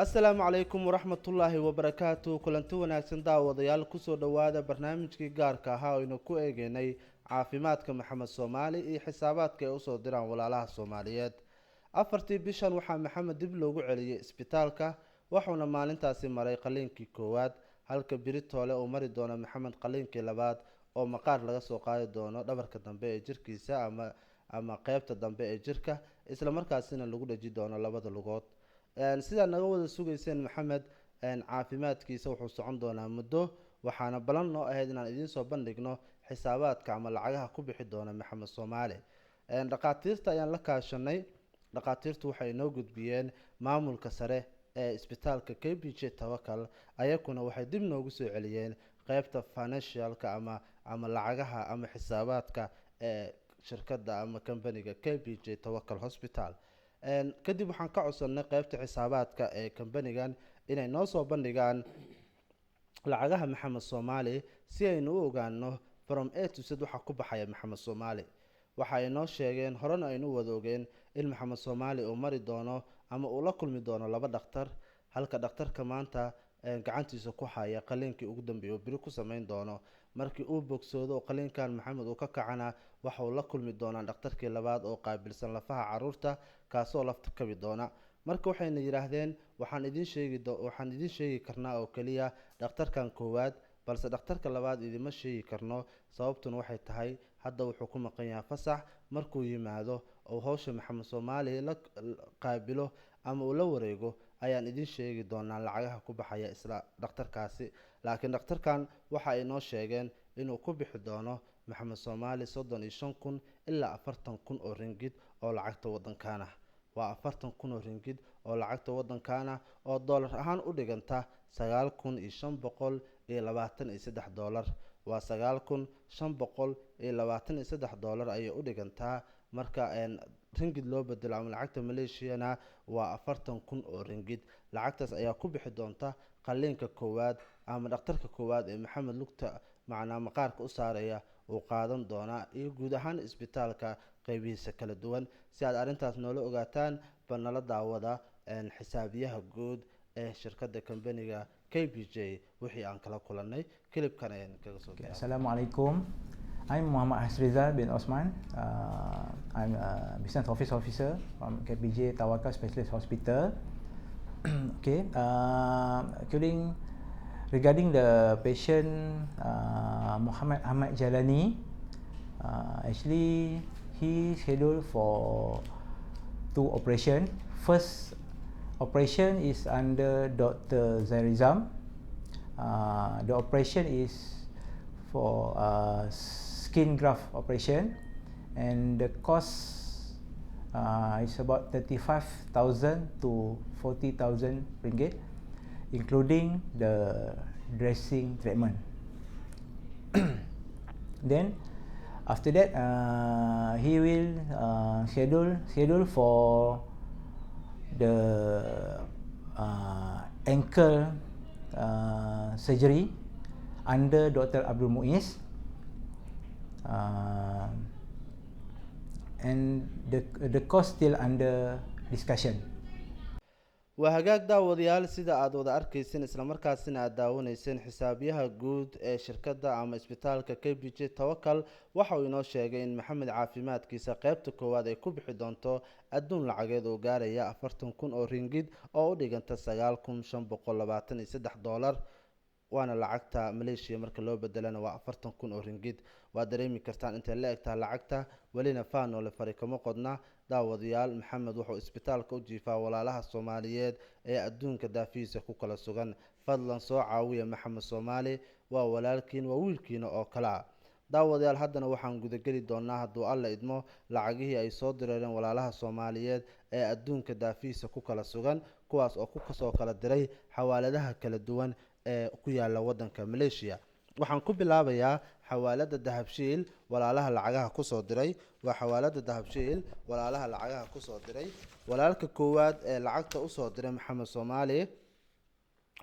asalaamu calaykum waraxmatullaahi wabarakaatu kulanti wanaagsan daawadayaal kusoo dhowaada barnaamijkii gaarka ahaa oo aynu ku eegeynay caafimaadka maxamed soomaali iyo xisaabaadka ay usoo diraan walaalaha soomaaliyeed. afartii bishan waxaa maxamed dib loogu celiyey isbitaalka, wuxuuna maalintaasi maray qaliinkii koowaad, halka biritoole uu mari doono maxamed qaliinkii labaad oo maqaar laga soo qaadi doono dhabarka dambe ee jirkiisa ama qeybta dambe ee jirka, isla markaasina lagu dhaji doono labada lugood. sidaa naga wada sugayseen maxamed caafimaadkiisa wuxuu socon doonaa muddo, waxaana balan noo ahayd inaan idiin soo bandhigno xisaabaadka ama lacagaha ku bixi doona maxamed soomaali. dhaqaatiirta ayaan la kaashanay. dhaqaatiirtu waxay noo gudbiyeen maamulka sare ee isbitaalka k b j tawakal, ayakuna waxay dib noogu soo celiyeen qeybta financialka ama lacagaha ama xisaabaadka ee shirkadda ama kambaniga k b j tawakal hospital. kadib waxaan ka codsanay qeybta xisaabaadka ee kambanigan inay noo soo bandhigaan lacagaha maxamed soomaali si aynu u ogaano from a to z waxa ku baxaya maxamed soomaali. waxa ay noo sheegeen, horena aynu wada ogeen, in maxamed soomaali uu mari doono ama uu la kulmi doono laba dhakhtar, halka dhakhtarka maanta gacantiisa ku haya qaliinkii ugu dambeeyay uu biri ku sameyn doono. markii uu bogsoodo oo qaliinkan maxamed uu ka kacana waxa uu la kulmi doonaa dhakhtarkii labaad oo qaabilsan lafaha caruurta, kaasoo lafta kabi doona. marka waxayna yidhaahdeen waxaan idiin sheegi karnaa oo keliya dhakhtarkan koowaad, balse dhakhtarka labaad idima sheegi karno. sababtuna waxay tahay hadda wuxuu ku maqan yahay fasax. markuu yimaado oo hawsha maxamed soomaali la qaabilo ama uu la wareego ayaan idiin sheegi doonaa lacagaha ku baxaya isla dhakhtarkaasi. laakiin dhakhtarkan waxa ay noo sheegeen inuu ku bixi doono maxamed soomaali 35,000 ilaa 40,000 oo ringid oo lacagta wadankaana. waa 40,000 oo ringid oo lacagta wadankaana oo doolar ahaan u dhiganta 9,523 doolar. waa 9,523 doolar ayay u dhigantaa. marka ringid loo bedelo ama lacagta maleeshiyana waa 40,000 oo ringid. lacagtaas ayaa ku bixi doonta qaliinka koowaad ama dhakhtarka koowaad ee maxamed lugta macnaa maqaarka u saaraya uu qaadan doonaa, iyo guud ahaan isbitaalka qeybihiisa kala duwan. si aad arrintaas noola ogaataan bal nala daawada xisaabiyaha guud ee shirkadda kambaniga k b j wixii aan kala kulanay. kilibkan ayaan kaga soo bilaabay. Assalamualaikum. I'm Muhammad Hasrizal bin Osman. I'm a business officer from KPJ Tawakal Specialist Hospital. Okay. Regarding the patient Muhammad Ahmad Jalani, actually he scheduled for 2 operation. First operation is under Dr. Zairizam. The operation is for skin graft operation, and the cost is about 35,000 to 40,000 ringgit, including the dressing treatment. Then after that he will schedule for the ankle surgery under Dr. Abdul Muiz, and the cost still under discussion. waa hagaag daawadayaal, sida aad wada arkayseen islamarkaasina aad daawanayseen xisaabiyaha guud ee shirkadda ama isbitaalka k b j tawakal waxa uu inoo sheegay in maxamed caafimaadkiisa qeybta koowaad ay ku bixi doonto adduun lacageed oo gaaraya 40,000 oo ringid oo u dhiganta 9,523 doolar. waana lacagta maleeshiya marka loo bedelana waa 40,000 oo ringid. waad dareemi kartaan intay la egtahay lacagta, welina faanoole fari kama qodna. daawadayaal, maxamed wuxuu isbitaalka u jiifaa walaalaha soomaaliyeed ee adduunka daafihiisa ku kala sugan. fadlan soo caawiya maxamed soomaali, waa walaalkiin, waa wiilkiina oo kale ah. daawadayaal, haddana waxaan gudageli doonaa hadduu alla idmo lacagihii ay soo direereen walaalaha soomaaliyeed ee adduunka daafihiisa ku kala sugan, kuwaas oo ku kasoo kala diray xawaaladaha kala duwan ee ku yaala wadanka Malaysia. waxaan ku bilaabayaa xawaalada dahabshiil walaalaha lacagaha ku soo diray. waa xawaalada dahabshiil walaalaha lacagaha ku soo diray. walaalka koowaad ee lacagta u soo diray maxamed soomaali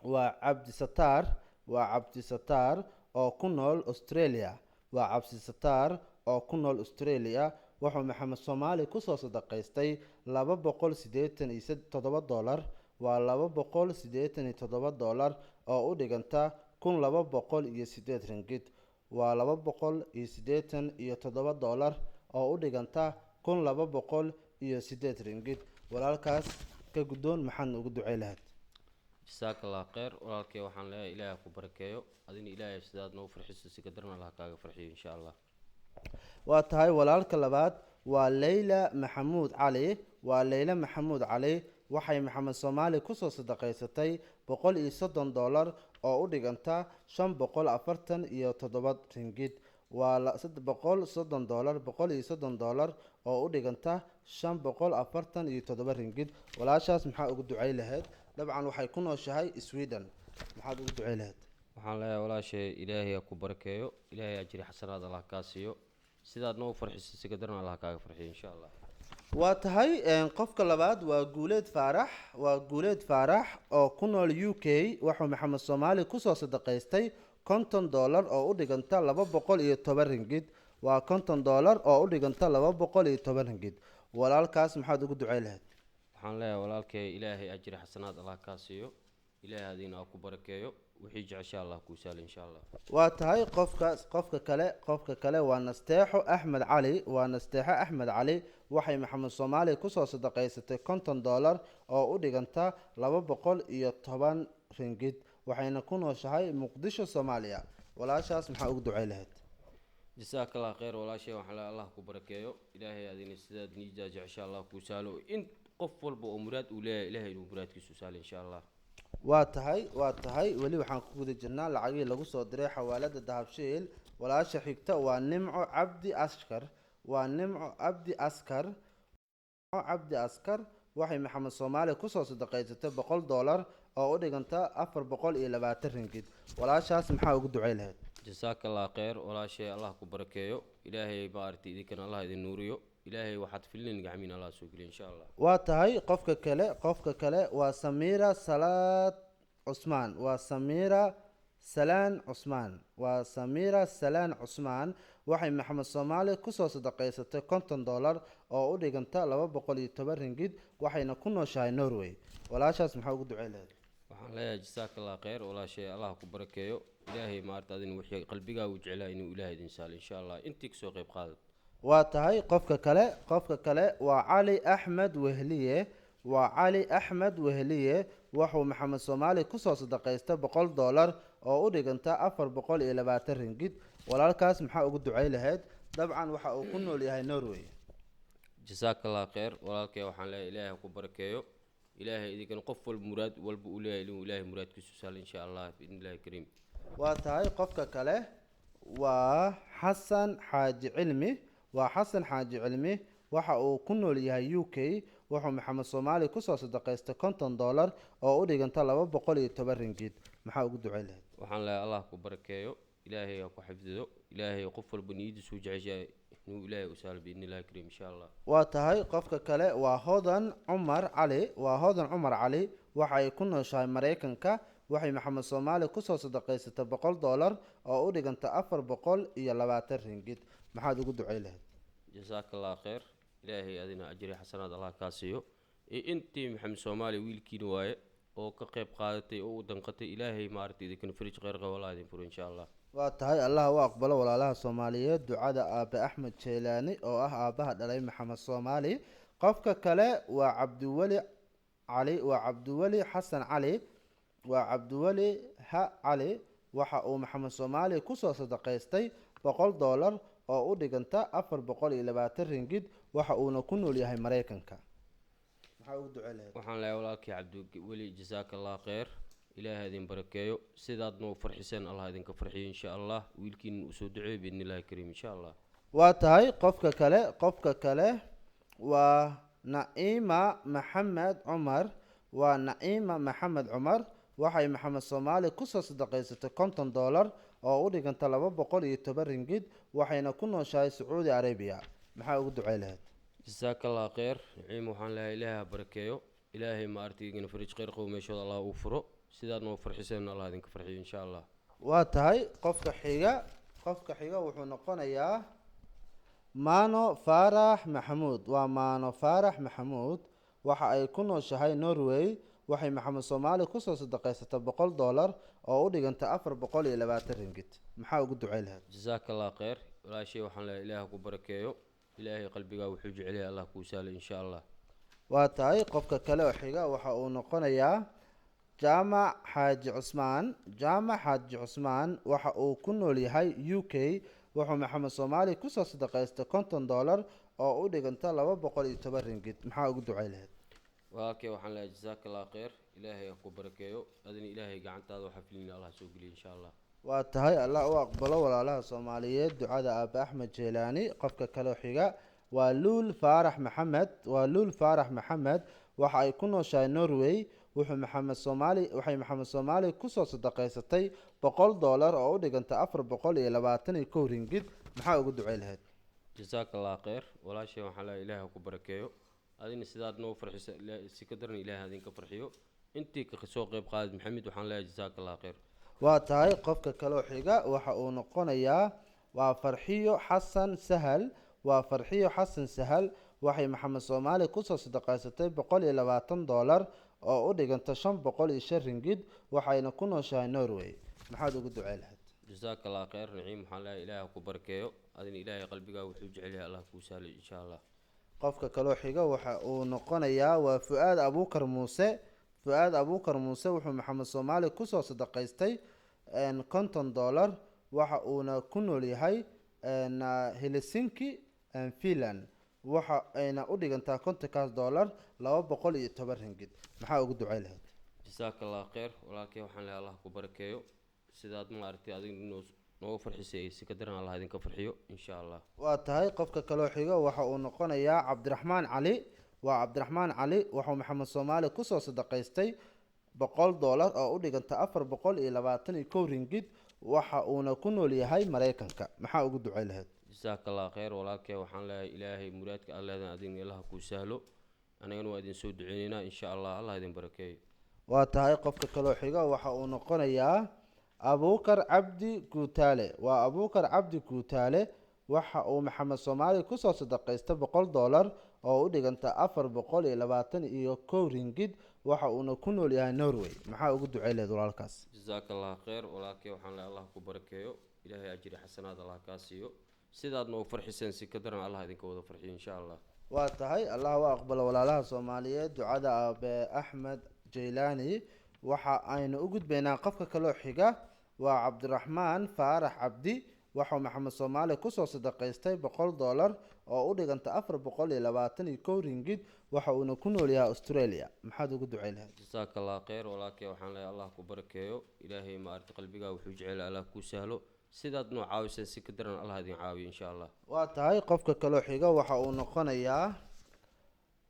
waa cabdisataar oo ku nool Australia. wuxuu maxamed soomaali kusoo sadaqaystay $287. waa 287 doolar oo u dhiganta 1208 ringgit waa 287 doolar oo u dhiganta 1208 ringgit walaalkaas ka guddoon maxaan ugu ducey lahayd جزاك الله خير ولكن وحن لا إله كبركيو أذن إله سداد نو فرحس سكدرنا الله كاغ فرحي إن شاء الله waa tahay walaalka labaad waa Leyla Maxamuud Cali waa Leyla Maxamuud Cali waxay Maxamed Soomaali ku soo sadaqaysatay 130 doolar oo u dhiganta 547 ringgit waa 330 doolar 130 doolar oo u dhiganta 547 ringgit walaashaas maxaa ugu ducey lahayd dabcan waxay ku nooshahay Sweden maxaad ugu ducey lahayd waxaan leeyahay walaashay ilaahay ku barakeeyo ilaahay ajri xasanaad Allah ka siiyo sidaad noo farxiso sikadarna Allah kaaga farxiyo insha Allah waa tahay qofka labaad waa Guuleed Faarax oo ku nool UK wuxuu Maxamed Soomaali ku soo sadaqaystay 50 doolar oo u dhiganta 210 ringgit waa 50 doolar oo u dhiganta 210 ringgit walaalkaas maxaad ugu ducey lahayd waxaan leeyahay walaalkay ilaahay ajri xasanaad Allah ka siiyo ilaahay adina ku barakeeyo wixii jecesha Allah ku saal insha Allah waa tahay qofka kale waa Nasteexo Axmed Cali waxay Maxamed Soomaali ku soo sadaqaysatay 50 doolar oo u dhiganta 210 ringgit waxayna ku nooshahay Muqdisho Soomaaliya walaashaas maxaa ugu ducey lahayd جزاك الله خير ولا شيء وحلا الله كبركيو إلهي أدين السداد نيجا إن شاء الله كوسالو إن قفل بأمرات ولا إلهي الأمرات كسوسال إن شاء الله waa tahay weli waxaan ku guda jirnaa lacagii lagu soo diray xawaalada dahabshiil walaasha xigta waa Nimco Cabdi Askar waxay Maxamed Soomaali ku soo sadaqaysatay 100 doolar oo u dhiganta 420 ringgit walaashaas maxaa ugu ducey lahayd جزاك الله خير ولا شيء الله كبركيو إلهي بارتي إذا كان الله إذا نوريو إلهي واحد فيلن قاعمين الله سوقي إن شاء الله waa tahay qofka kale waa Samiira Salaan Cusmaan waxay Maxamed Soomaali ku soo sadaqaysatay 50 doolar oo u dhiganta 210 ringgit waxayna ku nooshahay Norway walaashaas maxaa ugu ducey lahayd waxaan leeyahay جزاك الله خير ولا شيء الله كبركيو إلهي ما أرتاد إنه وحي قلبي جا وجعله إنه إلهي إنسان إن شاء الله أنتك سوق بقادر waa tahay qofka kale waa Cali Axmed Wehliye wuxuu Maxamed Soomaali ku soo sadaqaystay 100 doolar oo u dhiganta 420 ringgit walaalkaas maxaa ugu ducey lahayd dabcan waxa uu ku nool yahay Norway جزاك الله خير ولكن وحنا لا إله كبركيو إلهي إذا كان قفل مراد والبو إلهي مراد كسوسال إن شاء الله بإذن الله الكريم waa tahay qofka kale waa Xasan Xaaji Cilmi waxa uu ku nool yahay UK wuxuu Maxamed Soomaali ku soo sadaqaystay 50 doolar oo u dhiganta 210 ringgit maxaa ugu ducey lahayd waxaan leeyahay Allah ku barakeeyo ilaahay ku xifdiyo ilaahay qofal baniid soo jeceshay inuu ilaahay u saal biidni ilaahay kariim insha Allah waa tahay qofka kale waa Hodan Cumar Cali waxay ku nooshahay Mareykanka waxay Maxamed Soomaali ku soo sadaqaysatay 100 doolar oo u dhiganta 420 ringgit maxaad ugu ducey lahayd جزاك الله خير إلهي أدينا أجري حسنات الله كاسيو أنتي محمد سومالي ويلكين واي أو كقيب قادتي أو دنقتي إلهي مارتي إذا كان فريج غير غوالادين فرو إن شاء الله waa tahay Allah u aqbalo walaalaha Soomaaliyeed ducada aabe Axmed Jeelaani oo ah aabaha dhalay Maxamed Soomaali qofka kale waa Cabdiwali Xasan Cali waxa uu Maxamed Soomaali ku soo sadaqaystay 100 doolar oo u dhiganta 420 ringgit waxa uuna ku nool yahay Mareykanka maxaa ugu ducey lahayd waxaan leeyahay walaalkii Cabdiwali جزاك الله خير إلهي هذين بركيو سيداد نو فرحسن الله هذين كفرحي إن شاء الله ويلكن وسودعي بإذن الله الكريم إن شاء الله waa tahay qofka kale waa Naima Maxamed Cumar waxay Maxamed Soomaali ku soo sadaqaysatay 50 doolar oo u dhiganta 210 ringgit waxayna ku nooshahay Saudi Arabia maxaa ugu ducey lahayd جزاك الله خير نعيم وحان لها إلهي بركيو إلهي ما أرتي إن فريج خير قوم يشهد الله وفرو سيداد نو فرحسن الله هذين كفرحي إن شاء الله waa tahay qofka xiga wuxuu noqonayaa Maano Faarax Maxamuud waxa ay ku nooshahay Norway waxay maxamed soomaali kusoo sadaqaysatay $100 oo u dhiganta 420 ringgit. maxaa ugu ducay lahayd? jazaaka allah khayr walaashay waxaan leeyahay ilaaha ku barakeeyo ilaahay qalbigaa wuxuu jecel yahay allah kuu saalo insha allah. waa tahay qofka kale oo xiga waxa uu noqonayaa jaamac xaaji cusmaan. jaamac xaaji cusmaan waxa uu ku nool yahay UK. wuxuu maxamed soomaali kusoo sadaqaystay $50 oo u dhiganta 210 ringgit. maxaa ugu ducay lahayd? walaalkay waxaan leeyahay jazaaka allah khayr ilaahay ha ku barakeeyo adina ilaahay gacantaada waxa filin allah soo geliyo insha allah. waa tahay allah u aqbalo walaalaha soomaaliyeed ducada aabe axmed jeelaani. qofka kaloo xiga waa luul faarax maxamed. waxa ay ku nooshahay Norway. waxay maxamed soomaali kusoo sadaqaysatay $100 oo u dhiganta 421 ringgit. maxaa ugu ducay lahayd? jazaaka allah khayr walaashay waxaan leeyahay ilaahay ha ku barakeeyo adina sidaad noo farxisa si ka daran ilaahay adinka farxiyo intii ka soo qayb qaadid maxamed waxaan leeyahay jazaaka allah khayr. waa tahay qofka kaloo xiga waxa uu noqonayaa waa farxiyo xasan sahal. waxay maxamed soomaali kusoo sadaqaysatay $120 oo u dhiganta 505 ringgit. waxayna ku nooshahay Norway. maxaad ugu ducay lahayd? jazaaka allah khayr naciim waxaan leeyahay ilaahay ha ku barakeeyo adina ilaahay qalbigaa wuxuu jecel yahay allah kuu saalo insha allah. qofka kaloo xiga waxa uu noqonayaa waa fu'aad abuukar muuse. wuxuu maxamed soomaali kusoo sadaqaystay $50 waxa uuna ku nool yahay Helsinki, Finland. waxa ayna u dhigantaa $50 210 ringgit. maxaa ugu ducay lahayd? jazaaka allah khayr walaalkay waxaan leeyahay allah ku barakeeyo sidaad maaragtay adiga nooga farxisay si ka daran allah idinka farxiyo insha allah. waa tahay qofka kaloo xiga waxa uu noqonayaa cabdiraxmaan cali. wuxuu maxamed soomaali kusoo sadaqaystay $100 oo u dhiganta 421 ringgit. waxa uuna ku nool yahay Mareykanka. maxaa ugu ducay lahayd? jazaaka allah khayr walaalkay waxaan leeyahay ilaahay muraadka aad leedahay adina ilaha kuu sahlo anagana waa idin soo duceynaynaa insha allah allah idin barakeeyo. waa tahay qofka kaloo xiga waxa uu noqonayaa abuukar cabdi guutaale. waxa uu maxamed soomaali kusoo sadaqaystay $100 oo u dhiganta 421 ringgit. waxa uuna ku nool yahay Norway. maxaa ugu ducay lahayd walaalkaas? jazaaka allah khayr walaalkay waxaan leeyahay allah ku barakeeyo ilaahay ajri xasanaad allah kaa siiyo sidaad noo farxiseen si ka daran allah idinka wada farxiyo insha allah. waa tahay allah u aqbalo walaalaha soomaaliyeed ducada aabe axmed jeylaani. waxa aynu u gudbaynaa qofka kaloo xiga waa cabdiraxmaan faarax cabdi. waxuu maxamed soomaali kusoo sadaqaystay $100 oo u dhiganta 421 ringgit. waxa uuna ku nool yahay Australia. maxaad ugu ducay lahayd? jazaaka allah khayr walaalkay waxaan leeyahay allah ku barakeeyo ilaahay maaragtay qalbigaa wuxuu jecel yahay allah kuu sahlo sidaad noo caawiseen si ka daran allah idin caawiyo insha allah. waa tahay qofka kaloo xiga waxa uu noqonayaa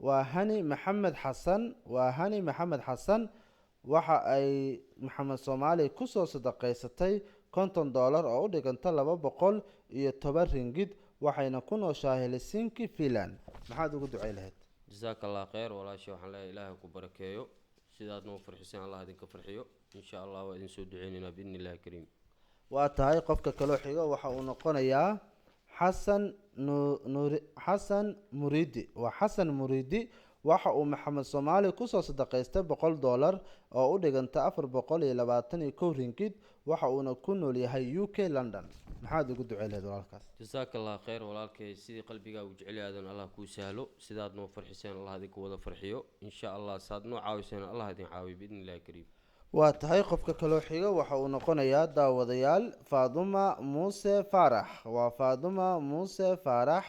waa hani maxamed xasan. waxa ay maxamed soomaali kusoo sadaqaysatay $50 oo u dhiganta 210 ringgit. waxayna ku nooshahay Helsinki, Finland. maxaad ugu ducay lahayd? jazaaka allah khayr walaashay waxaan leeyahay ilaahay ku barakeeyo sidaad noo farxiseen allah idinka farxiyo insha allah waa idin soo duceynaynaa biidni illahi kariim. waa tahay qofka kaloo xiga waxa uu noqonayaa xasan muriidi. waxa uu maxamed soomaali kusoo sadaqaystay $100 oo u dhiganta 421 ringgit. waxa uuna ku nool yahay UK, London. maxaad ugu ducay lahayd walaalkaas? jazaaka allah khayr walaalkay sidii qalbigaa uu jecel yahay allah kuu sahlo sidaad noo farxiseen allah idinka wada farxiyo insha allah saad noo caawiseen allah idin caawiyo biidni illahi kariim. waa tahay qofka kaloo xiga waxa uu noqonayaa daawadayaal faaduma muuse faarax.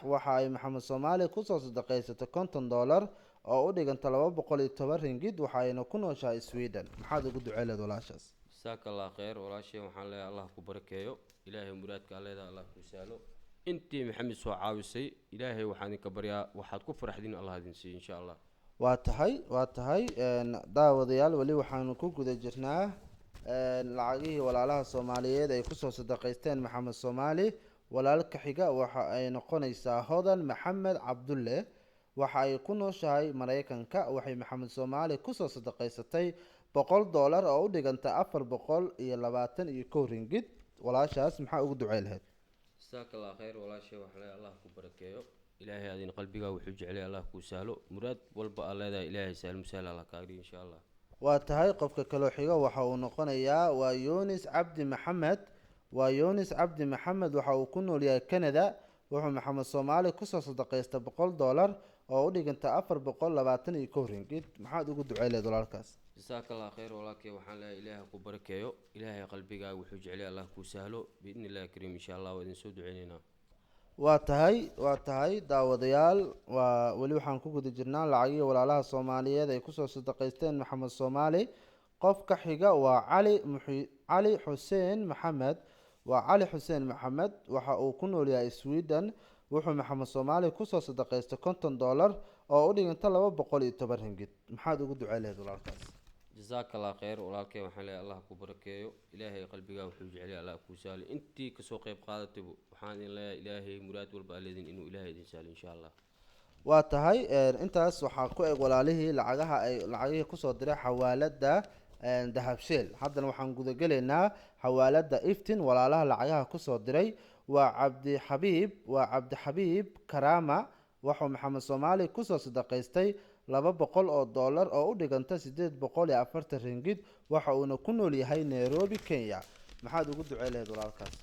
waxa ay maxamed soomaali kusoo sadaqaysatay $50 oo u dhiganta 210 ringgit. waxayna ku nooshahay Sweden. maxaad ugu ducay lahayd walaashaas? jazaaka allah khayr walaashay waxaan leeyahay allah ku barakeeyo ilaahay muraadka aad leedahay allah kuu sahlo intii maxamed soo caawisay ilaahay waxaan idinka baryaa waxaad ku faraxdiin allah idin siiyo insha allah. waa tahay daawadayaal weli waxaanu ku guda jirnaa lacagihii walaalaha soomaaliyeed ay kusoo sadaqaysteen maxamed soomaali. walaalka xiga waxa ay noqonaysaa hodan maxamed cabdulle. waxa ay ku nooshahay Mareykanka. waxay maxamed soomaali kusoo sadaqaysatay $100 oo u dhiganta 421 ringgit. walaashaas maxaa ugu ducay lahayd? jazaaka allah khayr walaashay waxaan leeyahay allah ku barakeeyo ilaahay adina qalbigaa wuxuu jecel yahay allah kuu sahlo muraad walba aad leedahay ilaahay sahal musaal allah kaa dhigo insha allah. waa tahay qofka kaloo xiga waxa uu noqonayaa waa yunis cabdi maxamed. waa yunis cabdi maxamed waxa uu ku nool yahay canada. wuxuu maxamed soomaali kusoo sadaqaysta $100 oo u dhiganta 421 ringgit. maxaad ugu duceyleed walaalkaas? jasaaka allah khayr walaalkay waxaan leeyahay ilaahay ha ku barakeeyo ilaahay qalbigaaga wuxuu jecel allah kuu sahlo biidni illahi kariim insha allah waa idin soo duceyneynaa waa tahay daawadayaal, waa weli waxaan ku guda jirnaa lacagihii walaalaha soomaaliyeed ay kusoo sadaqaysteen maxamed soomaali. qofka xiga waa cali xuseen maxamed. waa cali xuseen maxamed waxa uu ku nool yahay sweden. wuxuu maxamed soomaali kusoo sadaqaystay $50 oo u dhiganta 210 ringgit. maxaad ugu ducey lahayd walaalkaas? jasaaka allah khayr walaalkay waxaan leeyahay allah ku barakeeyo ilaahay qalbigaaga wuxuu jecel allah kuu sahlo intii kasoo qayb qaadatay waxaan idin leeyahay ilaahay muraad walba aleedin inuu ilaahay idin sahlo insha allah waa tahay intaas waxaa ku eg walaalihii lacagihii kusoo diray xawaalada dahabsheel. haddana waxaan gudagelaynaa xawaalada iftin. walaalaha lacagaha kusoo diray waa cabdixabiib karama. wuxuu maxamed soomaali kusoo sadaqaystay $200 oo u dhiganta 840 ringgit. waxa uuna ku nool yahay nairobi kenya. maxaad ugu ducey lahayd walaalkaas?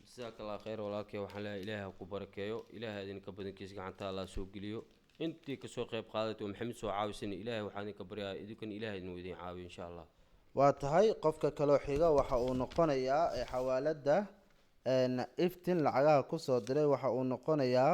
jasaaka allah khayr walaalkay waxaan leeyahay ilaahay ha ku barakeeyo ilaahay idinka badankiisa gacanta allah soo geliyo intii kasoo qayb qaadatay oo maxamed soo caawisana ilaahay waxaan idinka baryaa idinkana ilaahay inuu idin caawiyo insha allah waa tahay qofka kaloo xiga waxa uu noqonayaa xawaalada iftin lacagaha kusoo diray waxa uu noqonayaa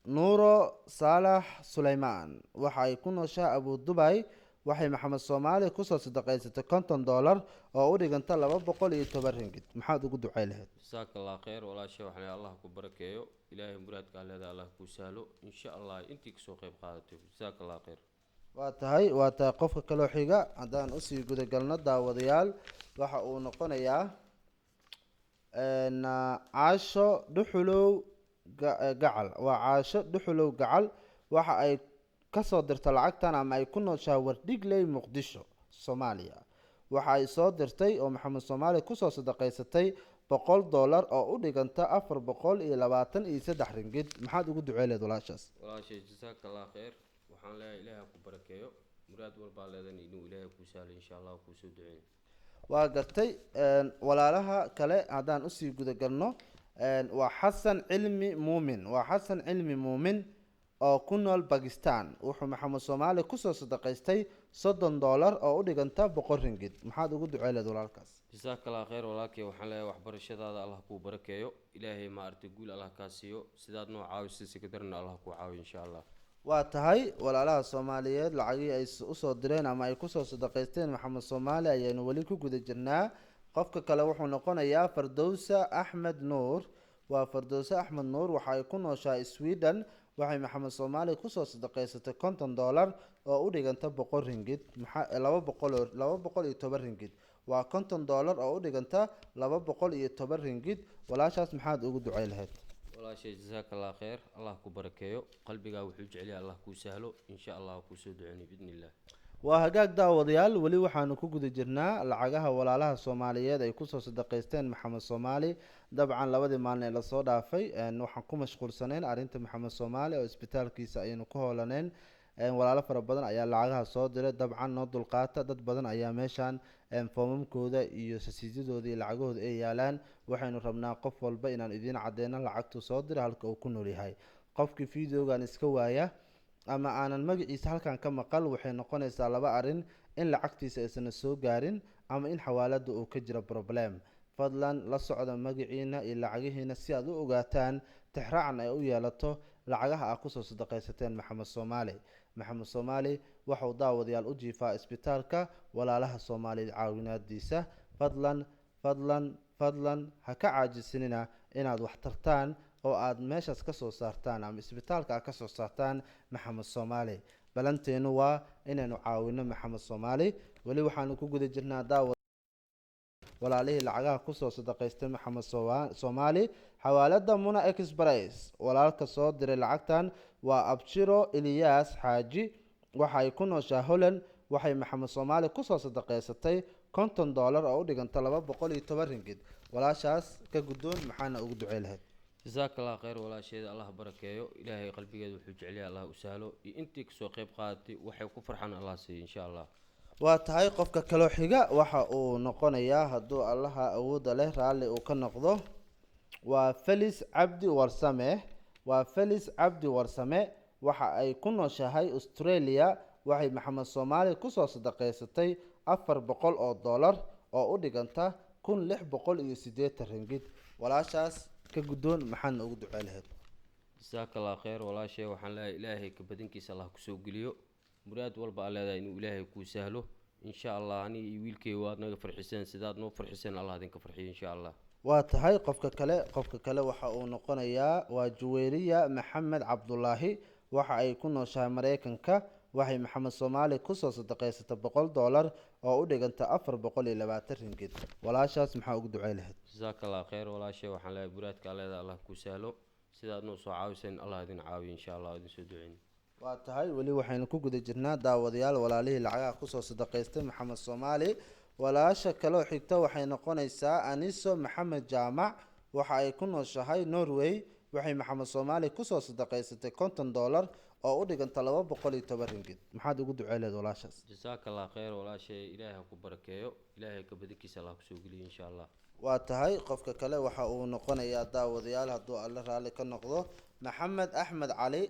nuuro saalax suleymaan. waxa ay ku nooshahay abu dubay. waxay maxamed soomaali kusoo sadaqaysatay $50 oo u dhiganta 210 ringgit. maxaad ugu ducey lahayd? jasaaka allah khayr walaashay waxaan leeyahay allah ku barakeeyo ilaahay muraadka leedahay allah kuu sahlo insha allah intii kasoo qayb qaadatay jasaaka allah khayr waa tahay qofka kaloo xiga haddaan usii gudagalno daawadayaal waxa uu noqonayaa caasho dhuxulow gacal. waa caasho dhuxulow gacal. waxa ay kasoo dirta lacagtan ama ay ku nooshahay wardhigley muqdisho soomaaliya. waxa ay soo dirtay oo maxamed soomaali kusoo sadaqaysatay $100 oo u dhiganta 423 ringgit. maxaad ugu ducey lahayd walaashaas? walaashay jasaaka allah khayr waxaan leeyahay ilaahay ha ku barakeeyo muraad walbaa leedan inuu ilaahay kuu sahlo insha allah kuu soo duceyn waa gartay. walaalaha kale haddaan usii gudagalno waa xasan cilmi muumin oo ku nool bakistan. wuxuu maxamed soomaali kusoo sadaqaystay $30 oo u dhiganta 100 ringgit. maxaad ugu ducey lahayd walaalkaas? jasaaka allah khayr walaalkay waxaan leeyahay waxbarashadaada allah kuu barakeeyo ilaahay maaragtay guul allah kaa siiyo sidaad noo caawisay si kadarna allah kuu caawiyo insha allah waa tahay walaalaha soomaaliyeed lacagihii ay usoo direen ama ay kusoo sadaqaysteen maxamed soomaali ayaynu weli ku guda jirnaa. qofka kale wuxuu noqonayaa fardowsa axmed nuur. waa fardowsa axmed nuur waxa ay ku nooshahay sweden. waxay maxamed soomaali kusoo sadaqaysatay $50 oo u dhiganta 100 ringgit. 210 ringgit. waa $50 oo u dhiganta 210 ringgit. walaashaas maxaad ugu ducey lahayd? walaashay jasaaka allah khayr allah ku barakeeyo qalbigaa wuxuu jecel yahay allah kuu sahlo insha allah kuu soo duceynay biidni illah waa hagaag daawadayaal, weli waxaanu ku guda jirnaa lacagaha walaalaha soomaaliyeed ay kusoo sadaqaysteen maxamed soomaali. dabcan labadii maalin ee lasoo dhaafay waxaan ku mashquulsaneen arrinta maxamed soomaali oo isbitaalkiisa ayaynu ku hoolaneen. walaalo fara badan ayaa lacagaha soo diray. dabcan noo dulqaata, dad badan ayaa meeshaan foomamkooda iyo sasiidyadooda iyo lacagahooda ay yaalaan. waxaynu rabnaa qof walba inaan idiin cadeyno lacagtuu soo diray halka uu ku nool yahay. qofkii videogan iska waaya ama aanan magaciisa halkan ka maqal waxay noqonaysaa laba arin: in lacagtiisa aysan soo gaarin ama in xawaalada uu ka jiro problem. fadlan la socda magaciina iyo lacagihiina si aad u ogaataan tixraacan ay u yeelato lacagaha aad kusoo sadaqaysateen maxamed soomaali waxuu daawadayaal u jiifaa isbitaalka walaalaha soomaaliyeed caawinaadiisa. fadlan ha ka caajisinina inaad wax tartaan oo aad meeshaas kasoo saartaan ama isbitaalka aad kasoo saartaan maxamed soomaali. balanteenu waa inaynu caawino maxamed soomaali. weli waxaanu ku guda jirnaa walaalihii lacagaha kusoo sadaqaystay maxamed soomaali. xawaalada muna express walaalka soo diray lacagtan waa abshiro iliyas xaaji. waxa ay ku nooshaa holland. waxay maxamed soomaali kusoo sadaqaysatay $50 oo u dhiganta 210 ringgit. walaashaas ka guddoon maxaana ugu ducey lahayd? jasaaka allah khayr walaasheeda allah barakeeyo ilaahay qalbigeeda wuxuu jecel yahay allah u sahlo iyo intii kasoo qayb qaadatay waxay ku farxaan allah siiyo insha allah waa tahay qofka kaloo xiga waxa uu noqonayaa hadduu allaha awoodda leh raalli uu ka noqdo waa felis cabdi warsame. waa felis cabdi warsame waxa ay ku nooshahay australia. waxay maxamed soomaali kusoo sadaqaysatay 400 oo dollar oo u dhiganta 1680 ringgit. walaashaas ka guddoon maxaan ugu ducey lahayd? jasaaka allah khayr walaashay waxaan leeyahay ilaahay ka badankiisa allah kusoo geliyo muraad walba aa leedahay inuu ilaahay kuu sahlo insha allah aniga iyo wiilkay waad naga farxiseen sidaad noo farxiseen allah idinka farxiyo insha allah. waa tahay qofka kale waxa uu noqonayaa waa juweyriya maxamed cabdulaahi. waxa ay ku nooshahay maraykanka. waxay maxamed soomaali kusoo sadaqaysatay 100 dollar oo u dhiganta 420 ringgit. walaashaas maxaa ugu ducey lahayd? jasaaka allah khayr walaashay waxaan leeyahay muraadka aa leedahay allah kuu sahlo sidaad noo soo caawiseen allah idin caawiyo insha allah idin soo duceyn. waa tahay weli waxaynu ku guda jirnaa daawadayaal walaalihii lacagaha kusoo sadaqaystay maxamed soomaali. walaasha kaloo xigta waxay noqonaysaa aniso maxamed jaamac. waxa ay ku nooshahay norway. waxay maxamed soomaali kusoo sadaqaysatay 50 dollar oo u dhiganta 210 ringgit. maxaad ugu ducey lahayd walaashaas? jasaaka allah khayr walaashay ilaahay ha ku barakeeyo ilaahay ka badankiisa allah kusoo geliyo insha allah. waa tahay qofka kale waxa uu noqonayaa daawadayaal hadduu alle raalli ka noqdo maxamed axmed cali.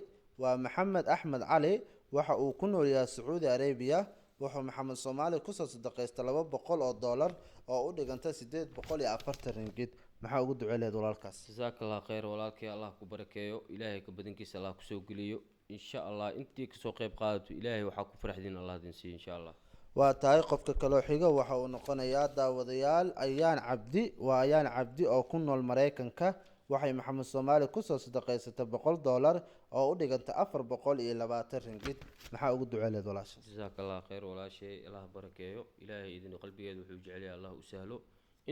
waa maxamed axmed cali waxa uu ku nool yahay sacuudi arabia. wuxuu maxamed soomaali kusoo sadaqaystay 200 oo dollar oo u dhiganta 840 ringgit. maxaa ugu ducey lahayd walaalkaas? jasaaka allah khayr walaalkay allah ku barakeeyo ilaahay ka badankiisa allah kusoo geliyo insha allah intii kasoo qayb qaadato ilaahay waxaa ku farxdiin allah idin siiyo insha allah. waa tahay qofka kaloo xiga waxa uu noqonayaa daawadayaal ayaan cabdi. waa ayaan cabdi oo ku nool maraykanka. waxay maxamed soomaali kusoo sadaqaysatay 100 dollar oo u dhiganta 420 ringgit. maxaa ugu ducey lahayd walaashaas? jasaaka allah khayr walaashay allah barakeeyo ilaahay idin qalbigeeda wuxuu jecel yahay allah u sahlo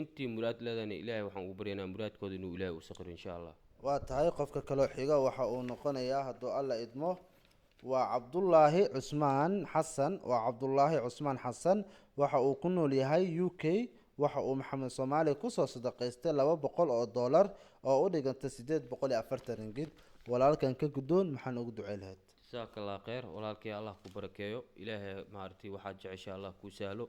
intii muraad leedana ilaahay waxaan ugu baryaynaa muraadkooda inuu ilaahay u saqiro insha allah. waa tahay qofka kaloo xiga waxa uu noqonayaa hadduu alla idmo waa cabdulaahi cusmaan xasan. waa cabdulaahi cusmaan xasan waxa uu ku nool yahay UK. waxa uu maxamed soomaali kusoo sadaqaystay 200 oo dollar oo u dhiganta 840 ringgit. walaalkan ka guddoon maxaan ugu ducey lahayd? jasaaka allah khayr walaalkay allah ku barakeeyo ilaahay maaragtay waxaad jecesha allah kuu sahlo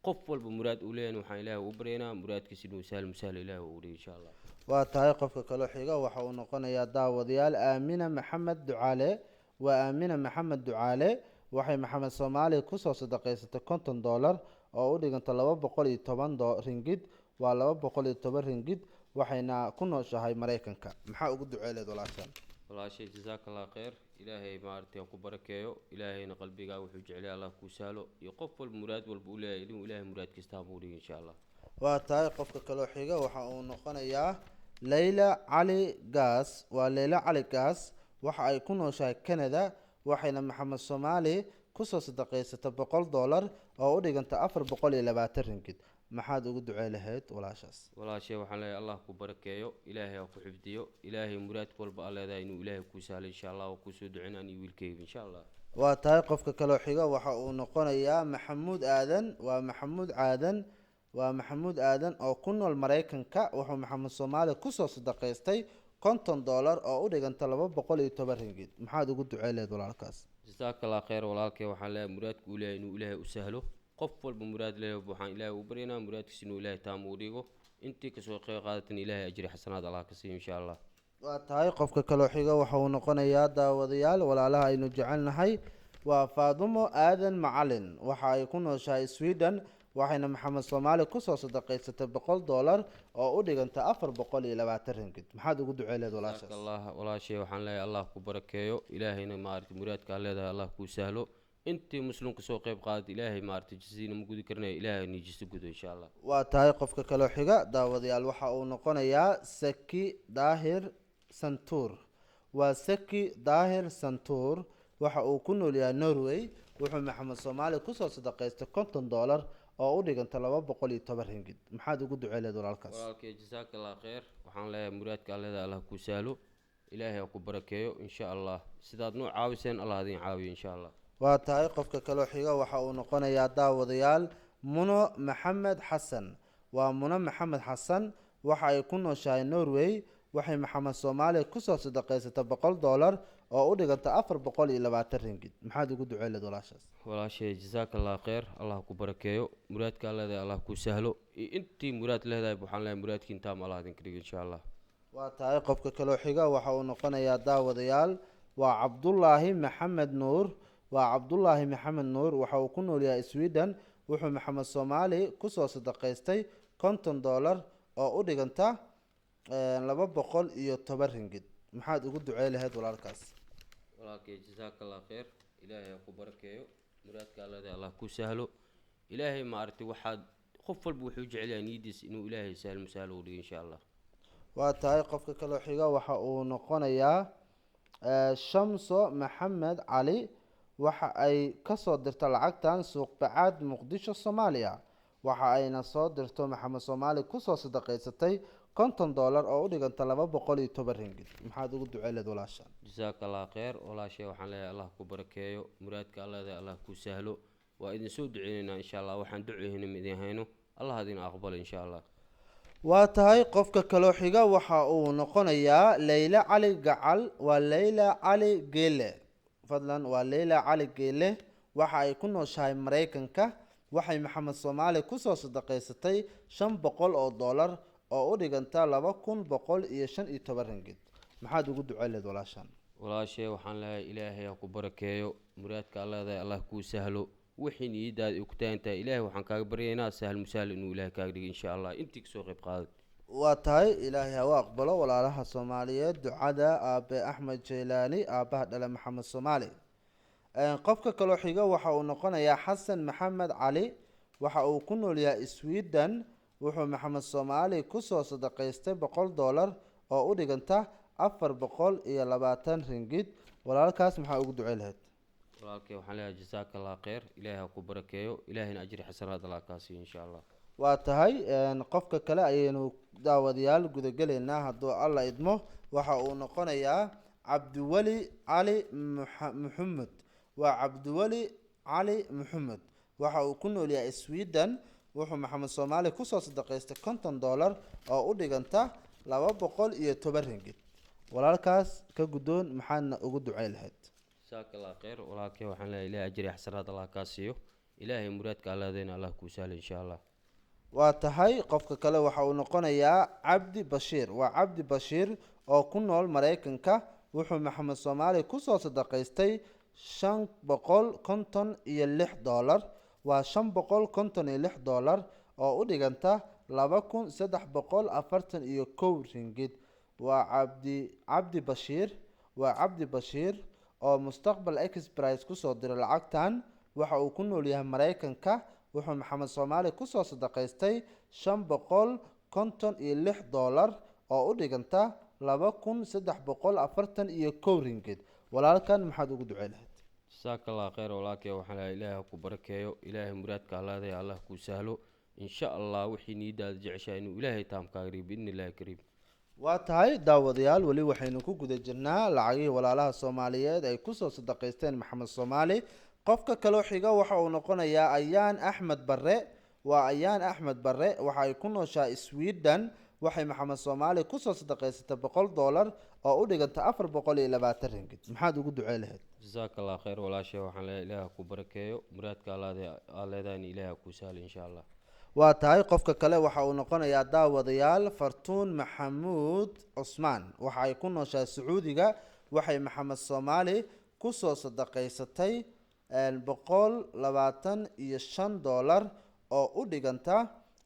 qof walba muraad uu leeyahay waxaan ilaahay ugu baryaynaa muraadkiisa inuu sahlo ilaahay uu dhigo insha allah. waa tahay qofka kaloo xiga waxa uu noqonayaa daawadayaal aamina maxamed ducaale. waa aamina maxamed ducaale waxay maxamed soomaali kusoo sadaqaysatay 50 dollar oo u dhiganta 210 ringgit. waa 210 ringgit waxayna ku nooshahay maraykanka. maxaa ugu ducey lahayd walaashan? walaashay jasaaka allah khayr ilaahay maaragtay ha ku barakeeyo ilaahayna qalbigaa wuxuu jecel yahay allah kuu sahlo iyo qof walba muraad walba uu leeyahay inuu ilaahay muraadkiista ha muu dhigo insha allah. waa tahay qofka kaloo xiga waxa uu noqonayaa leyla cali gaas. waa leyla cali gaas waxa ay ku nooshahay canada. waxayna maxamed soomaali kusoo sadaqaysatay 100 dollar oo u dhiganta 420 ringgit. maxaad ugu ducey lahayd walaashaas? walaashay waxaan leeyahay allah ku barakeeyo ilaahay ha ku xifdiyo ilaahay muraadka walba aa leedahay inuu ilaahay kuu sahlo insha allah waa kusoo duceyn aniyo wiilkayga insha allah. waa tahay qofka kaloo xiga waxa uu noqonayaa maxamuud aadan. waa maxamuud aadan. waa maxamuud aadan oo ku nool maraykanka. wuxuu maxamed soomaali kusoo sadaqaystay 50 dollar oo u dhiganta 210 ringgit. maxaad ugu ducey lahayd walaalkaas? jasaaka allah khayr walaalkay waxaan leeyahay muraadka uu leeyahay inuu ilaahay u sahlo qof walba muraad leeyahay waxaan ilaahay ugu baryaynaa muraadkiisa inuu ilaahay taam u dhigo intii kasoo qayb qaadatan ilaahay ajri xasanaad allah ka siiyo insha allah. waa tahay qofka kaloo xiga waxa uu noqonayaa daawadayaal walaalaha aynu jecelnahay waa faadumo aadan macalin. waxa ay ku nooshahay Sweden. waxayna maxamed soomaali kusoo sadaqaysatay 100 dollar oo u dhiganta 420 ringgit. maxaad ugu ducey lahayd walaashaas? jasaaka allah walaashay waxaan leeyahay allah ku barakeeyo ilaahayna maaragtay muraadka aa leedahay allah kuu sahlo intii muslimka soo qayb qaadatay ilaahay maaragtay jisiina ma gudi karnaya ilaahay niijisa gudo insha allah. waa tahay qofka kaloo xiga daawadayaal waxa uu noqonayaa saki daahir santuur. waa saki daahir santuur waxa uu ku nool yahay Norway. wuxuu maxamed soomaali kusoo sadaqaystay 50 dollar oo u dhiganta 210 ringgit. maxaad ugu ducey lahayd walaalkaas? walaalkay jasaaka allah khayr waxaan leeyahay muraadka aa leedahay allah kuu sahlo ilaahay ha ku barakeeyo insha allah sidaad noo caawiseen allah idin caawiyo insha allah. waa tahay qofka kaloo xiga waxa uu noqonayaa daawadayaal muno maxamed xasan. waa muno maxamed xasan waxa ay ku nooshahay Norway. waxay maxamed soomaali kusoo sadaqaysatay 100 dollar oo u dhiganta 420 ringgit maxaad ugu duceeled walaashaas walaashay jazaaka allah khayr allah ku barakeeyo muraadka leedahay allah ku sahlo intii muraad leedahay waxaan leeyahay muraadkiin taam allah idinka dhigo insha allah waa tahay qofka kaloo xiga waxa uu noqonayaa daawadayaal waa cabdulaahi maxamed nuur waa cabdulaahi maxamed nuur waxa uu ku nool yahay sweden wuxuu maxamed soomaali kusoo sadaqaystay $50 oo u dhiganta 210 ringgit maxaad ugu ducey lahayd walaalkaas walaalkay jazaaka allah khayr ilaahay ha ku barakeeyo muraadka leedahay allah ku sahlo ilaahay ma aragtay waxaad qof walba wuxuu jecel yahay niyadiis inuu ilaahay sahlo u dhigo insha allah waa tahay qofka kaloo xiga waxa uu noqonayaa shamso maxamed cali waxa ay kasoo dirta lacagtan suuq bacaad muqdisho soomaaliya waxa ayna soo dirto maxamed soomaali kusoo sadaqaysatay $50 oo u dhiganta 210 ringgit maxaad ugu duceeleed walaasha jazaaka allah khayr walaashay waxaan leeyahay allah ku barakeeyo muraadka leedahay allah ku sahlo waa idin soo duceynaynaa insha allah waxaan duceeyna idin hayno allah idin aqbalo insha allah waa tahay qofka kaloo xiga waxa uu noqonayaa leyla cali gacal waa leyla cali geele fadlan waa leyla cali geele waxa ay ku nooshahay maraykanka waxay maxamed soomaali kusoo sadaqaysatay $500 oo u dhiganta 2115 ringgit maxaad ugu duceeleed walaashan walaashay waxaan leeyahay ilaahay ha ku barakeeyo muraadka leedahay allah ku sahlo wixii niyadaada ay ku taagantahay ilaahay waxaan kaaga baryaynaa sahal musaal inuu ilaahay kaaga dhigo insha allah intii kasoo qayb qaaday waa tahay ilaahay ha u aqbalo walaalaha soomaaliyeed ducada aabe axmed jeylaani aabaha dhale maxamed soomaali qofka kaloo xiga waxa uu noqonayaa xasan maxamed cali waxa uu ku nool yahay sweden wuxuu maxamed soomaali kusoo sadaqaystay $100 oo u dhiganta 420 ringgit walaalkaas maxaa ugu ducey lahayd walaalkay waxaan leeyahay jazaaka allah khayr ilaahay ha ku barakeeyo ilaahayna ajri xasanaad allah kaa siiyo insha allah waa tahay qofka kale ayaynu daawadayaal gudagelaynaa hadduu alla idmo waxa uu noqonayaa cabdiweli cali maxamed waa cabdiweli cali maxamed waxa uu ku nool yahay sweden wuxuu maxamed soomaali kusoo sadaqaystay $50 oo u dhiganta 210 ringgit walaalkaas ka guddoon maxaadna ugu ducey lahayd jazaaka allah khayr walaalkay waxaan leeyahay ilaahay ajri xasanaad allah kaa siiyo ilaahay muraadka leedayna allah kuu sahlo insha allah waa tahay qofka kale waxa uu noqonayaa cabdi bashiir waa cabdi bashiir oo ku nool maraykanka wuxuu maxamed soomaali kusoo sadaqaystay $556 waa $556 oo u dhiganta 2341 ringgit waa cabdi bashiir waa cabdi bashiir oo mustaqbal exprice kusoo diray lacagtan waxa uu ku nool yahay maraykanka wuxuu maxamed soomaali kusoo sadaqaystay $556 oo u dhiganta 2341 ringgit walaalkan maxaad ugu ducey lahayd jazaaka allah khayr walaalkay waxaan leeyahay ilaahay ha ku barakeeyo ilaahay muraadka leedahay allah ku sahlo insha allah wixii niyadaada jeceshahay inuu ilaahay taamkaaga dhigo biidni illaahi kariim waa tahay daawadayaal weli waxaynu ku guda jirnaa lacagihii walaalaha soomaaliyeed ay kusoo sadaqaysteen maxamed soomaali qofka kaloo xiga waxa uu noqonayaa ayaan axmed bare waa ayaan axmed bare waxa ay ku nooshahay sweden waxay maxamed soomaali kusoo sadaqaysatay $100 oo u dhiganta 420 ringgit maxaad ugu ducey lahayd jazaaka allah khayr walaashay waxaan leeyahay ilaahay ha ku barakeeyo muraadka leedayna ilaahay ha ku sahlo insha allah waa tahay qofka kale waxa uu noqonayaa daawadayaal fartuun maxamuud cusmaan waxa ay ku nooshahay sacuudiga waxay maxamed soomaali kusoo sadaqaysatay $125 oo u dhiganta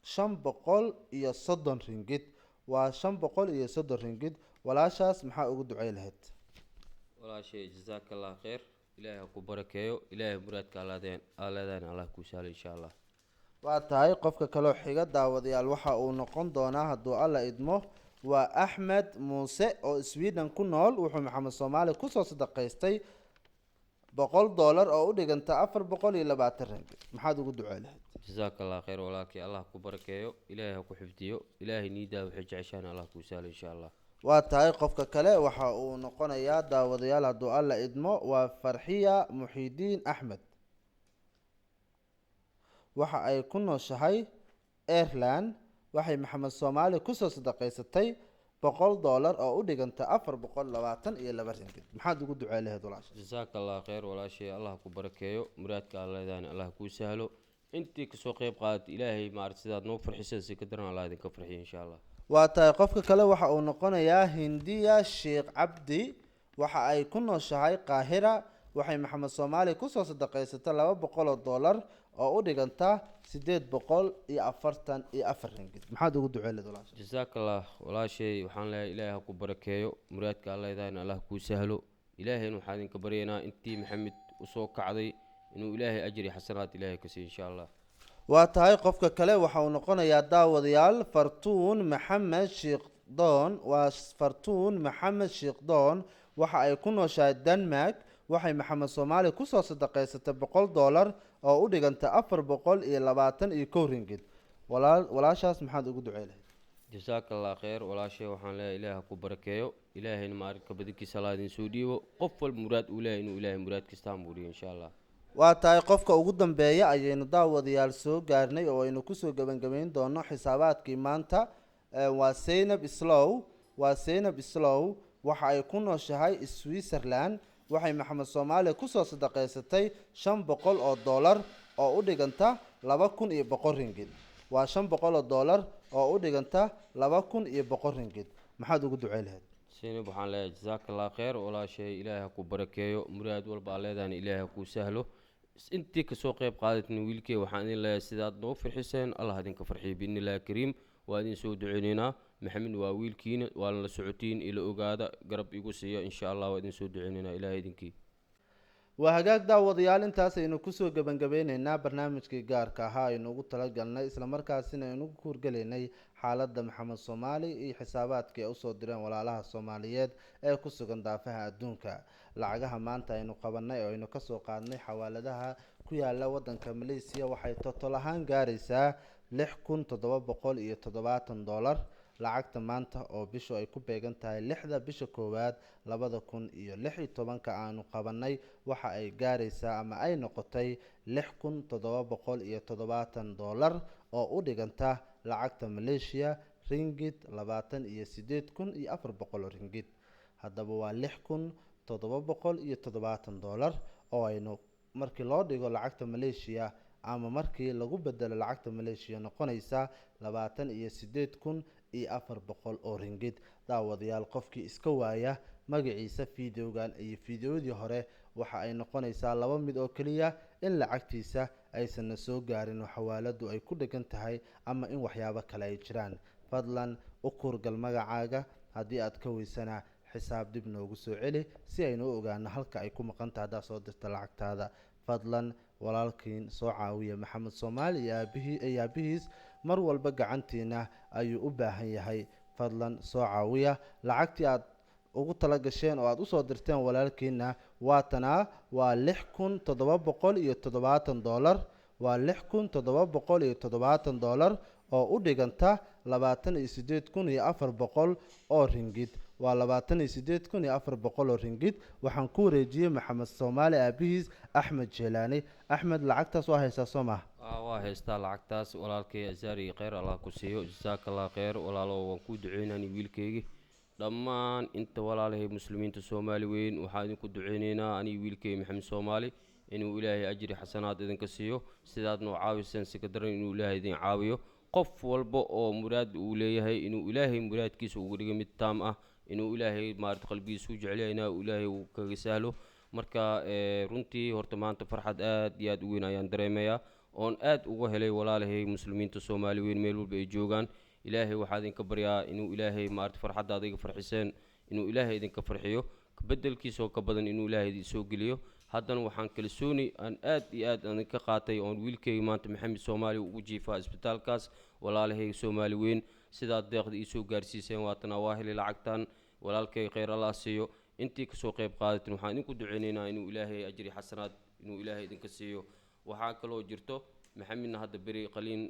530 ringgit waa 530 ringgit walaashaas maxaa ugu ducey lahayd walaashay jazaaka allah khayr ilaahay ha ku barakeeyo ilaahay muraadka leedayna allah ku sahlo insha allah waa tahay qofka kaloo xiga daawadayaal waxa uu noqon doonaa hadduu alla idmo waa axmed muuse oo sweden ku nool wuxuu maxamed soomaali kusoo sadaqaystay $100 oo u dhiganta 420 ringgit maxaad ugu ducey lahayd jazaaka allah khayr walaalkay allah ku barakeeyo ilaahay ha ku xifdiyo ilaahay niyadaada waxay jeceshaana allah kuu sahlo insha allah waa tahay qofka kale waxa uu noqonayaa daawadayaal hadduu alla idmo waa farxiya muxiidiin axmed waxa ay ku nooshahay ireland waxay maxamed soomaali kusoo sadaqaysatay $100 oo u dhiganta 422 ringgit. maxaad ugu ducey lahayd walaasha? jazaaka allah khayr walaashay allah ku barakeeyo muraadka aan leedahayna allah kuu sahlo intii kasoo qayb qaadatay ilaahay maaragtay sidaad noo farxisay si ka daran allah idinka farxiyo insha allah. waa tahay qofka kale waxa uu noqonayaa hindiya sheekh cabdi. waxa ay ku nooshahay qaahira. waxay maxamed soomaali kusoo sadaqaysatay $200 oo u dhiganta 844 ringgit. maxaad ugu ducey lahayd walaasha? jazaaka allah walaashay waxaan leeyahay ilaahay ha ku barakeeyo muraadka aan leedahayna allah kuu sahlo ilaahayna waxaan idinka baryaynaa intii maxamed usoo kacday inuu ilaahay ajri xasanaad ilaahay ka siiyo insha allah. waa tahay qofka kale waxa uu noqonayaa daawadayaal fartuun maxamed sheekdoon. waa fartuun maxamed sheekdoon. waxa ay ku nooshahay denmark. waxay maxamed soomaali kusoo sadaqaysatay $100 oo u dhiganta 421 ringgit. walaashaas maxaad ugu ducey lahayd? jazaaka allah khayr walaashay waxaan leeyahay ilaahay ha ku barakeeyo ilaahayna maaragta badankiisa allah idin soo dhiibo qof walba muraad uu leeyahay inuu ilaahay muraadkiisa hamuuriyo insha allah. waa tahay qofka ugu dambeeya ayaynu daawadayaal soo gaarnay oo aynu kusoo gabagabayn doono xisaabaadkii maanta. waa Zainab Islow. waxa ay ku nooshahay Switzerland. waxay maxamed soomaali kusoo sadaqaysatay $500 oo u dhiganta 2,100 ringgit. waa $500 oo u dhiganta 2,100 ringgit. maxaad ugu ducey lahayd? zaynab waxaan leeyahay jazaaka allah khayr walaashay ilaahay ha ku barakeeyo muraad walba aa leedahayna ilaahay ha kuu sahlo intii kasoo qayb qaadatin wiilkey waxaan idin leeyahay sidaad noo farxiseen allah idinka farxiyo biidni illaahi kariim waa idin soo duceyneynaa maxamed waa wiilkiina waa la socotiin ila ogaada garab igu siiya insha allah waa idin soo duceyneynaa ilaahay idinkii. waa hagaag daawadayaal intaas aynu kusoo gabagabeyneynaa barnaamijkii gaarka ahaa aynu ugu talagalnay islamarkaasina aynu ku horgelaynay xaaladda maxamed soomaali iyo xisaabaadkii ay usoo direen walaalaha soomaaliyeed ee ku sugan daafaha adduunka. lacagaha maanta aynu qabanay oo aynu kasoo qaadnay xawaaladaha ku yaala wadanka malaysia waxay totol ahaan gaaraysaa $6,770. lacagta maanta oo bishu ay ku beegan tahay 6da bisha koowaad 2016 aanu qabanay waxa ay gaaraysaa ama ay noqotay $6,770 oo u dhiganta lacagta Malaysia ringgit 28,400 ringgit. haddaba waa $6,770 oo aynu markii loo dhigo lacagta Malaysia ama markii lagu bedelo lacagta Malaysia noqonaysa 28,400 oo ringgit. daawadayaal qofkii iska waaya magaciisa fiideogan iyo fiideodii hore waxa ay noqonaysaa laba mid oo kaliya in lacagtiisa aysan soo gaarin oo xawaaladu ay ku dhagan tahay ama in waxyaabo kale ay jiraan. fadlan u kurgal magacaaga haddii aad ka weysana xisaab dib noogu soo celi si aynu u ogaano halka ay ku maqan tahay haddaad soo dirta lacagtaada. fadlan walaalkiin soo caawiya maxamed soomaali iyo aabihiis mar walba gacantiina ayuu u baahan yahay. fadlan soo caawiya lacagtii aad ugu tala gasheen oo aad usoo dirteen walaalkiina waatanaa waa $6,770. waa $6,770 oo u dhiganta 28,400 oo ringgit. waa 28,400 oo ringgit. waxaan ku wareejiyey maxamed soomaali aabihiis axmed jeelaani. axmed lacagtaas waa haysaa soo maha? waa haystaa lacagtaas walaalkay azaari khayr allah ku siiyo jazaaka allah khayr walaalo waan ku duceynani wiilkaygi dhammaan inta walaalahay muslimiinta soomaali weyn waxaan idinku duceyneynaa aniga wiilkay maxamed soomaali inuu ilaahay ajri xasanaad idinka siiyo sidaad noo caawiseen si ka daran inuu ilaahay idin caawiyo qof walba oo muraad uu leeyahay inuu ilaahay muraadkiisa uga dhigo mid taam ah inuu ilaahay maaragta qalbigiisa u jecel yahay inuu ilaahay uu kaga sahlo. marka runtii horta maanta farxad aad iyo aad u weyn ayaan dareemayaa oon aad uga helay walaalahay muslimiinta soomaali weyn meel walba ay joogaan. ilaahay waxaa idinka baryaa inuu ilaahay maaragta farxaddaada iga farxiseen inuu ilaahay idinka farxiyo bedelkiisa oo ka badan inuu ilaahay idin soo geliyo. haddana waxaan kalsooni aan aad iyo aad aan ka qaatay oon wiilkayga maanta maxamed soomaali ugu jiifaa isbitaalkaas walaalahay soomaali weyn sidaad deeqda ii soo gaarsiiseen waatana waa helay lacagtan walaalkay khayr allah siiyo intii kasoo qayb qaadatin waxaan idinku duceyneynaa inuu ilaahay ajri xasanaad inuu ilaahay idinka siiyo. waxaa kaloo jirto maxamedna hadda beri qaliin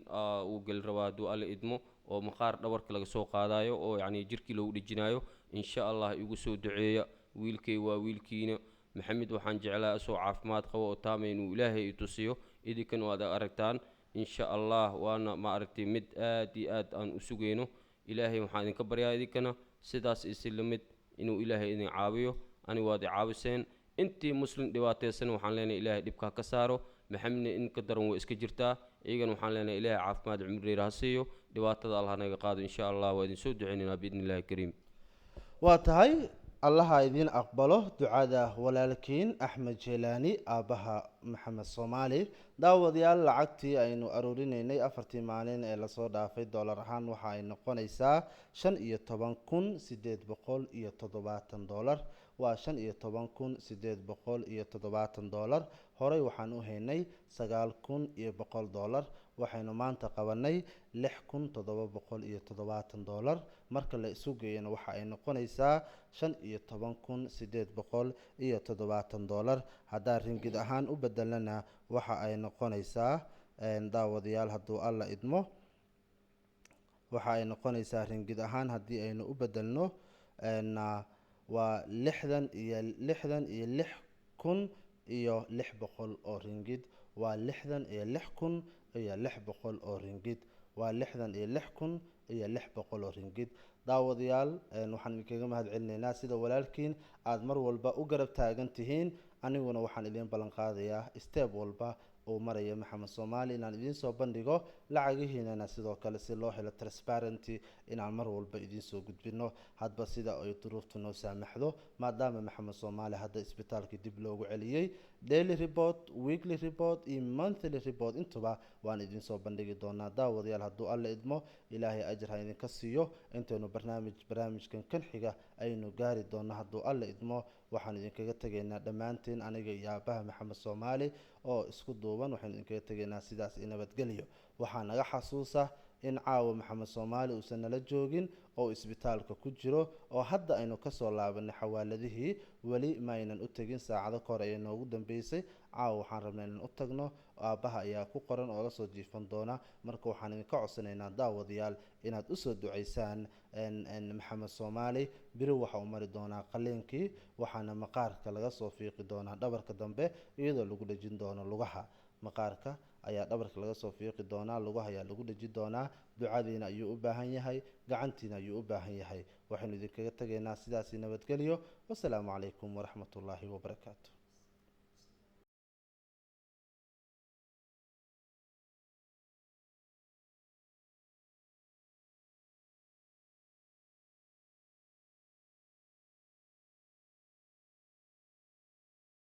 uu geli rabaa hadduu alle idmo oo maqaar dhabarka laga soo qaadayo oo yacni jirkii loogu dhejinayo insha allah igu soo duceeya wiilkay waa wiilkiina maxamed waxaan jeclaa asoo caafimaad qabo oo taama inuu ilaahay i tusiyo idinkan waad aragtaan insha allah waana ma aragtay mid aad iyo aad aan u sugayno ilaahay waxaan idinka baryaa idinkana sidaas isi lamid inuu ilaahay idin caawiyo ani waad i caawiseen intii muslim dhibaataysan waxaan leenahay ilaahay dhibkaa ka saaro maxamedna in ka daran way iska jirtaa iyagana waxaan leenahay ilaahay caafimaad cumri dheer ha siiyo dhibaatada allah naga qaado insha allah waa idin soo ducaynaynaa biidni illaahi kariim waa tahay allaha idiin aqbalo ducada walaalkiin axmed jeelaani aabbaha maxamed soomaali daawadayaal lacagtii aynu aruurinaynay afartii maalin ee lasoo dhaafay doolar ahaan waxa ay noqonaysaa 15,870 doolar waa 15,870 doolar horey waxaan u haynay 9,100 doolar waxaynu maanta qabanay 6,770 doolar marka la isu geeyana waxa ay noqonaysaa 15,870 doolar haddaan ringid ahaan u bedelana waxa ay noqonaysaa daawadayaal hadduu alla idmo waxa ay noqonaysaa ringid ahaan haddii aynu u bedelno waa 66,600 oo ringid waa 66,600 oo ringid waa 66,600 oo ringid daawadayaal waxaan idinkaga mahad celinaynaa sida walaalkiin aad mar walba u garab taagan tihiin aniguna waxaan idin ballan qaadayaa step walba uu maraya maxamed soomaali inaan idiin soo bandhigo lacagihiinana sidoo kale si loo helo transparency inaan mar walba idiin soo gudbino hadba sida ay duruuftu noo saamaxdo maadaama maxamed soomaali hadda isbitaalkii dib loogu celiyey daily report weekly report iyo monthly report intuba waan idiin soo bandhigi doonaa daawadayaal hadduu alla idmo ilaahay ajir ha idinka siiyo intaynu barnaamijkan kan xiga aynu gaari doono hadduu alla idmo waxaan idinkaga tegaynaa dhammaantiin aniga iyo aabbaha maxamed soomaali oo isku duuban waxaan idinkaga tegaynaa sidaas i nabadgelyo waxaa naga xasuusa in caawa maxamed soomaali uusan nala joogin oo isbitaalka ku jiro oo hadda aynu kasoo laabanay xawaaladihii weli ma aynan u tegin saacado kahor ayay noogu dambeysay caawa waxaan rabnaa inaan u tagno aabbaha ayaa ku qoran oo lasoo jiifan doona marka waxaan idinka codsanaynaa daawadayaal inaad usoo ducaysaan maxamed soomaali biri waxa uu mari doonaa qaliinkii waxaana maqaarka laga soo fiiqi doonaa dhabarka dambe iyadoo lagu dhejin doono lugaha maqaarka ayaa dhabarka laga soo fiiqi doonaa lugaha ayaa lagu dheji doonaa ducadiina ayuu u baahan yahay gacantiina ayuu u baahan yahay waxaynu idinkaga tegaynaa sidaasi nabadgelyo wasalaamu calaykum waraxmatullaahi wabarakaatu